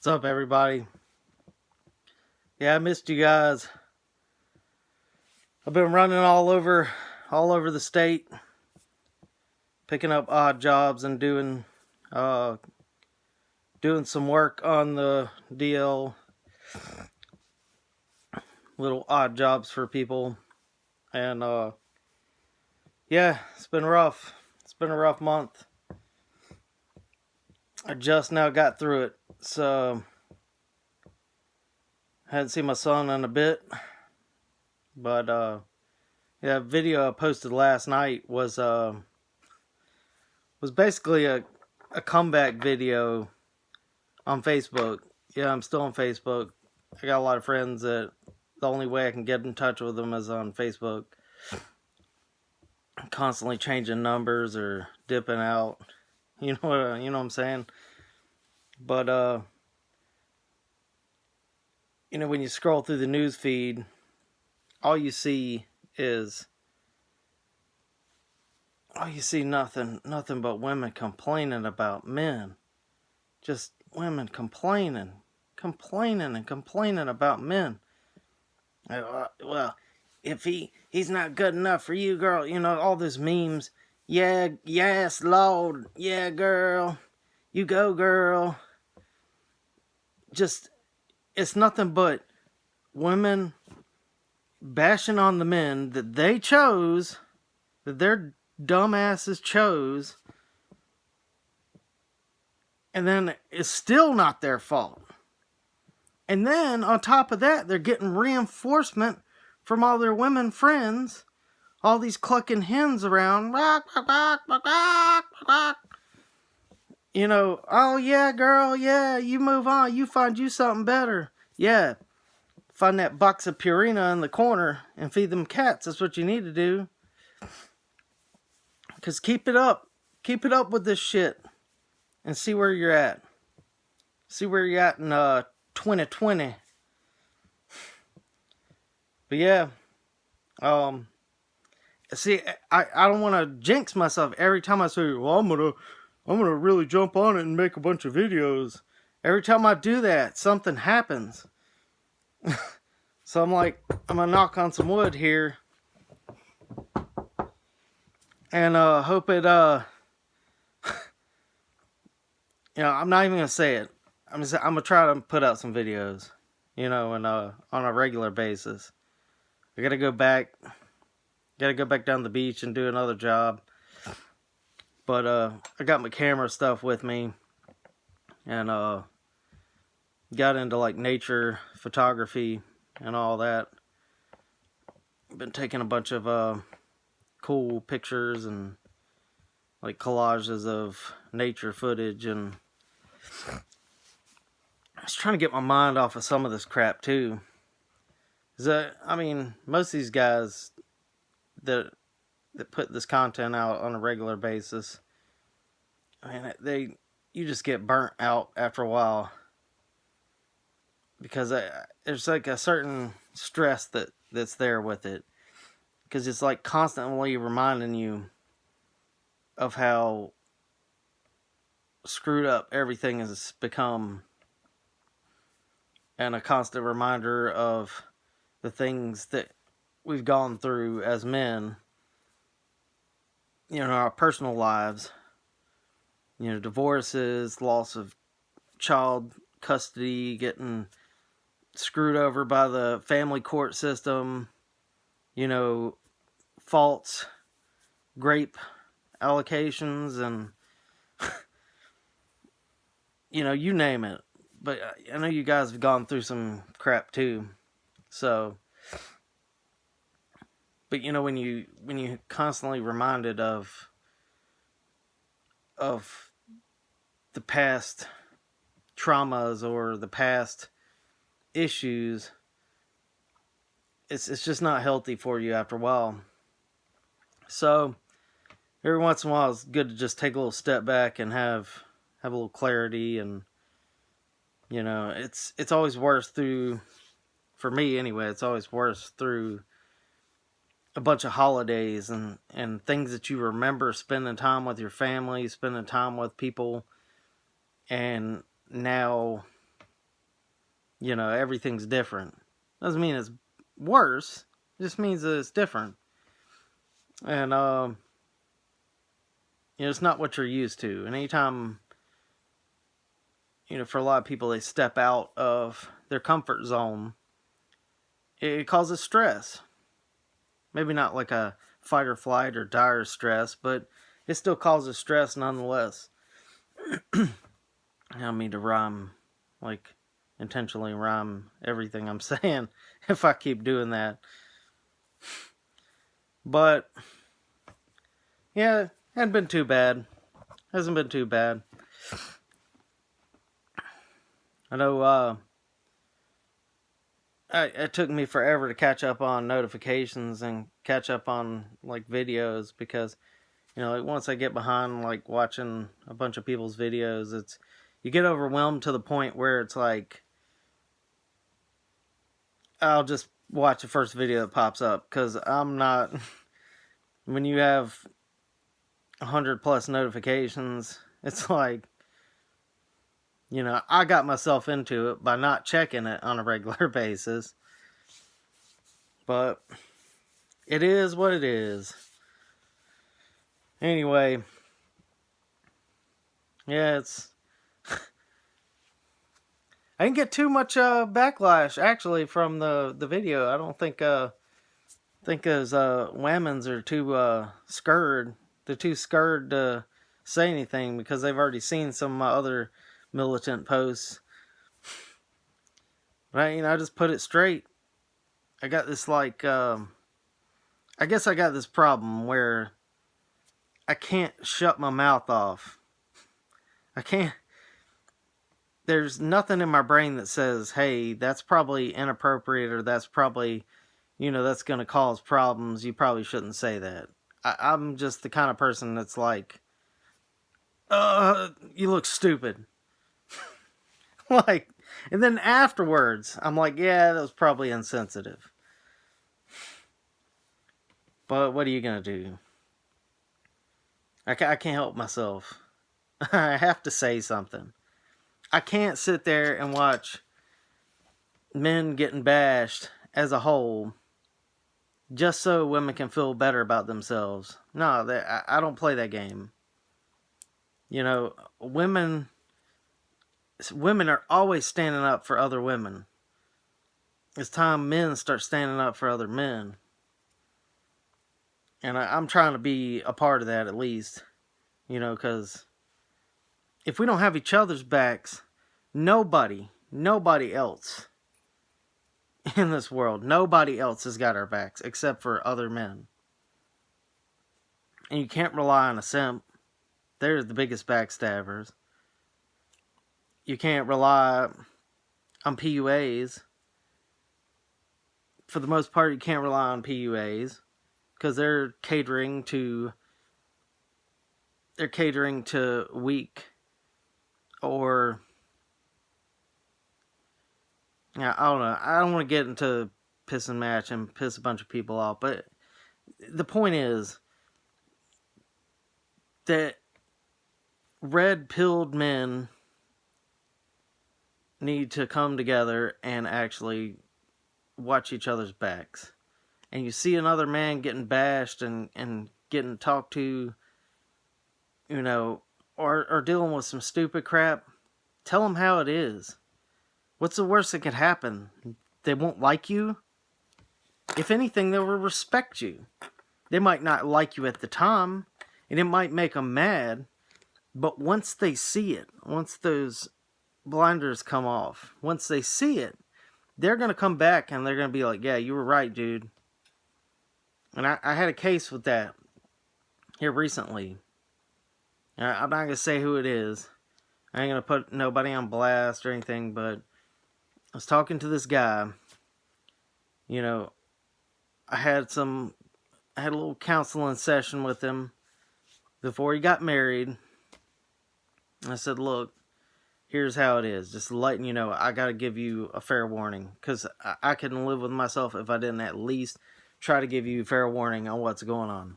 What's up, everybody? Yeah, I missed you guys. I've been running all over the state, picking up odd jobs and doing some work on the DL, little odd jobs for people, and yeah, it's been rough. It's been a rough month. I just now got through it, so I hadn't seen my son in a bit, but yeah, video I posted last night was basically a comeback video on Facebook. Yeah, I'm still on Facebook. I got a lot of friends that the only way I can get in touch with them is on Facebook. I'm constantly changing numbers or dipping out. You know what I'm saying? But when you scroll through the news feed, all you see nothing but women complaining about men. Just women complaining about men. Well, if he's not good enough for you, girl, all those memes. Yeah, yes, Lord, yeah, girl, you go, girl. Just, it's nothing but women bashing on the men that they chose, that their dumbasses chose, and then it's still not their fault. And then, on top of that, they're getting reinforcement from all their women friends. All these clucking hens around. Oh yeah, girl, yeah, you move on. You find you something better. Yeah, find that box of Purina in the corner and feed them cats. That's what you need to do. Because keep it up. Keep it up with this shit. And see where you're at. See where you're at in 2020. But yeah. See, I don't want to jinx myself every time I say, well, I'm gonna really jump on it and make a bunch of videos. Every time I do that, something happens. So I'm gonna knock on some wood here. And hope it I'm not even gonna say it. I'm gonna try to put out some videos, and on a regular basis. I gotta go back down to the beach and do another job. But I got my camera stuff with me, and got into nature photography and all that. I've been taking a bunch of cool pictures and collages of nature footage, and I was trying to get my mind off of some of this crap too. Most of these guys that put this content out on a regular basis, you just get burnt out after a while, because there's a certain stress that's there with it, because it's constantly reminding you of how screwed up everything has become, and a constant reminder of the things that we've gone through as men, in our personal lives. Divorces, loss of child custody, getting screwed over by the family court system, false grape allocations, and you name it. But I know you guys have gone through some crap too. So, but when you constantly reminded of the past traumas or the past issues, it's just not healthy for you after a while. So every once in a while, it's good to just take a little step back and have a little clarity. And it's always worse for me anyway, it's always worse through a bunch of holidays and things that you remember spending time with your family, spending time with people, and now everything's different. Doesn't mean it's worse. It just means that it's different. And, it's not what you're used to. And anytime, for a lot of people, they step out of their comfort zone, it causes stress. Maybe not like a fight or flight or dire stress, but it still causes stress nonetheless. I don't mean to intentionally rhyme everything I'm saying if I keep doing that. But, yeah, hasn't been too bad. Hasn't been too bad. I know, it took me forever to catch up on notifications and catch up on, videos because, once I get behind, watching a bunch of people's videos, you get overwhelmed to the point where it's like, I'll just watch the first video that pops up because I'm not, when you have 100 plus notifications, it's like, I got myself into it by not checking it on a regular basis. But it is what it is. Anyway, yeah, I didn't get too much backlash actually from the video. I don't think those whammons are too scared. They're too scared to say anything because they've already seen some of my other militant posts. But I just put it straight. I got this I guess I got this problem where I can't shut my mouth off. I can't. There's nothing in my brain that says, hey, that's probably inappropriate or that's probably, that's going to cause problems. You probably shouldn't say that. I'm just the kind of person that's like, you look stupid. And then afterwards, I'm like, yeah, that was probably insensitive. But what are you going to do? I can't help myself. I have to say something. I can't sit there and watch men getting bashed as a whole just so women can feel better about themselves. No, I don't play that game. Women are always standing up for other women. It's time men start standing up for other men. And I'm trying to be a part of that at least. Because if we don't have each other's backs, nobody else in this world, nobody else has got our backs except for other men. And you can't rely on a simp. They're the biggest backstabbers. You can't rely on PUAs. For the most part, you can't rely on PUAs because they're catering to weak or yeah, I don't know. I don't want to get into piss and match and piss a bunch of people off, but the point is that red-pilled men need to come together and actually watch each other's backs. And you see another man getting bashed and getting talked to, or dealing with some stupid crap, tell them how it is. What's the worst that could happen? They won't like you? If anything, they will respect you. They might not like you at the time, and it might make them mad, but once they see it, once those blinders come off, once they see it, they're going to come back and they're going to be like, yeah, you were right, dude. And I had a case with that here recently. I'm not going to say who it is. I ain't going to put nobody on blast or anything, but I was talking to this guy. I had a little counseling session with him before he got married. I said, look, here's how it is. Just letting you know, I got to give you a fair warning. Because I couldn't live with myself if I didn't at least try to give you fair warning on what's going on.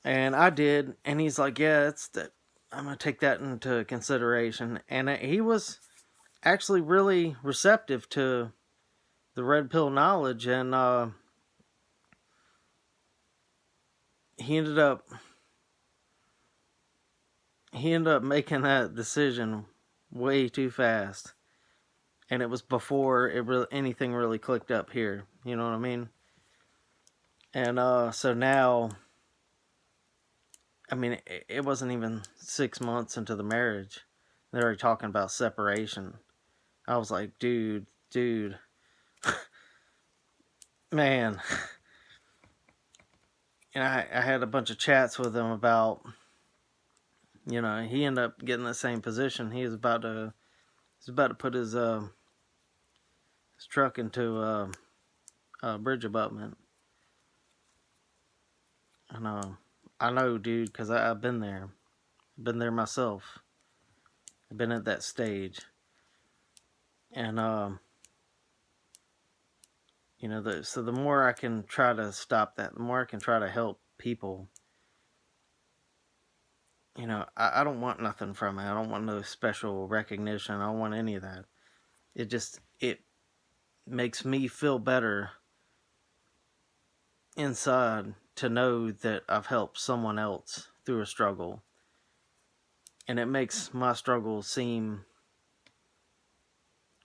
And I did. And he's like, yeah, I'm going to take that into consideration. And he was actually really receptive to the red pill knowledge, and he ended up making that decision way too fast, and it was before anything really clicked up here. You know what I mean? And so now, I mean, it wasn't even 6 months into the marriage. They're already talking about separation. I was like, dude, man. And I had a bunch of chats with him about, you know, he ended up getting the same position. He was about to put his truck into a bridge abutment. And I know, dude, because I've been there. I've been there myself. I've been at that stage. And, you know, so the more I can try to stop that, the more I can try to help people. You know, I don't want nothing from it. I don't want no special recognition. I don't want any of that. It makes me feel better inside to know that I've helped someone else through a struggle. And it makes my struggle seem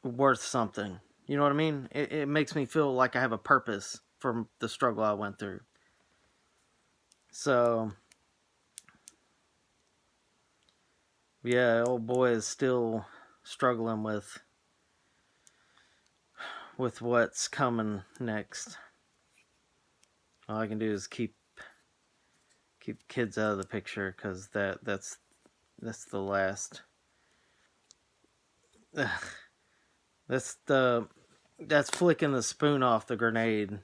worth something. You know what I mean? It makes me feel like I have a purpose for the struggle I went through. So, yeah, old boy is still struggling with what's coming next. All I can do is keep kids out of the picture, because that's the last. That's flicking the spoon off the grenade.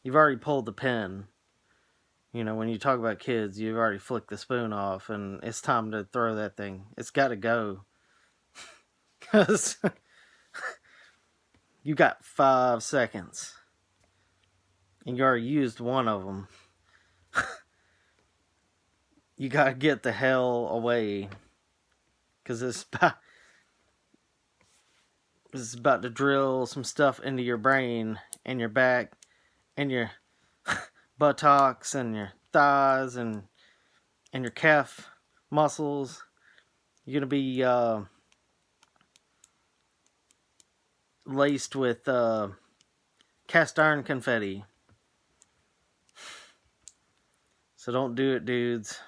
You've already pulled the pin. You know, when you talk about kids, you've already flicked the spoon off, and it's time to throw that thing. It's got to go. Because you got 5 seconds, and you already used one of them. You got to get the hell away. Because it's about to drill some stuff into your brain, and your back, and your buttocks, and your thighs, and your calf muscles. You're going to be laced with cast iron confetti. So don't do it, dudes.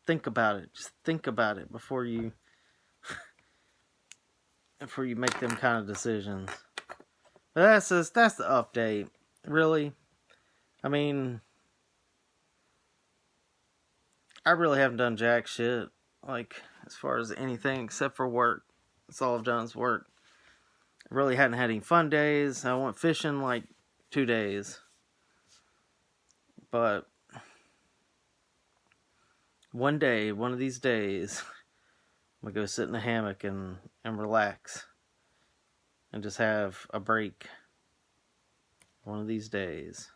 Think about it. Just think about it before you make them kind of decisions. But that's the update. Really, I mean, I really haven't done jack shit, like, as far as anything except for work. That's all I've done is work. I really hadn't had any fun days. I went fishing like 2 days. But one of these days, I'm going to go sit in a hammock and relax. And just have a break. One of these days.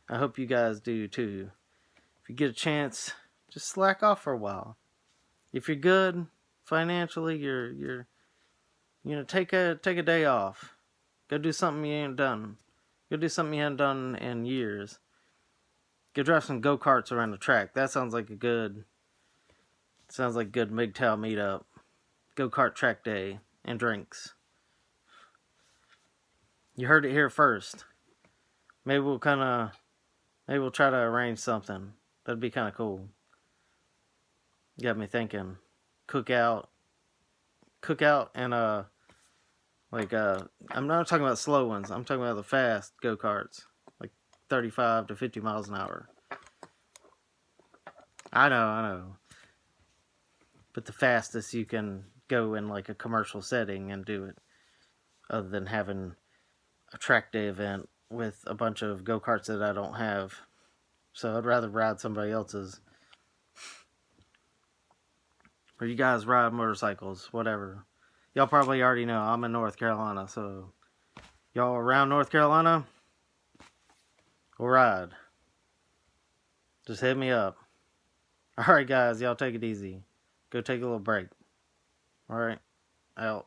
I hope you guys do too. If you get a chance, just slack off for a while. If you're good financially, you're take a day off. Go do something you ain't done. Go do something you haven't done in years. Go drive some go-karts around the track. That sounds like a good MGTOW meetup. Go-kart track day and drinks. You heard it here first. Maybe we'll try to arrange something. That'd be kind of cool. Got me thinking. Cookout and I'm not talking about slow ones. I'm talking about the fast go-karts, like 35 to 50 miles an hour. I know. But the fastest you can go in like a commercial setting and do it, other than having a track day event with a bunch of go-karts that I don't have. So I'd rather ride somebody else's. Or you guys ride motorcycles, whatever. Y'all probably already know I'm in North Carolina, so y'all around North Carolina, we'll ride. Just hit me up. Alright guys, y'all take it easy. Go take a little break. Alright, out.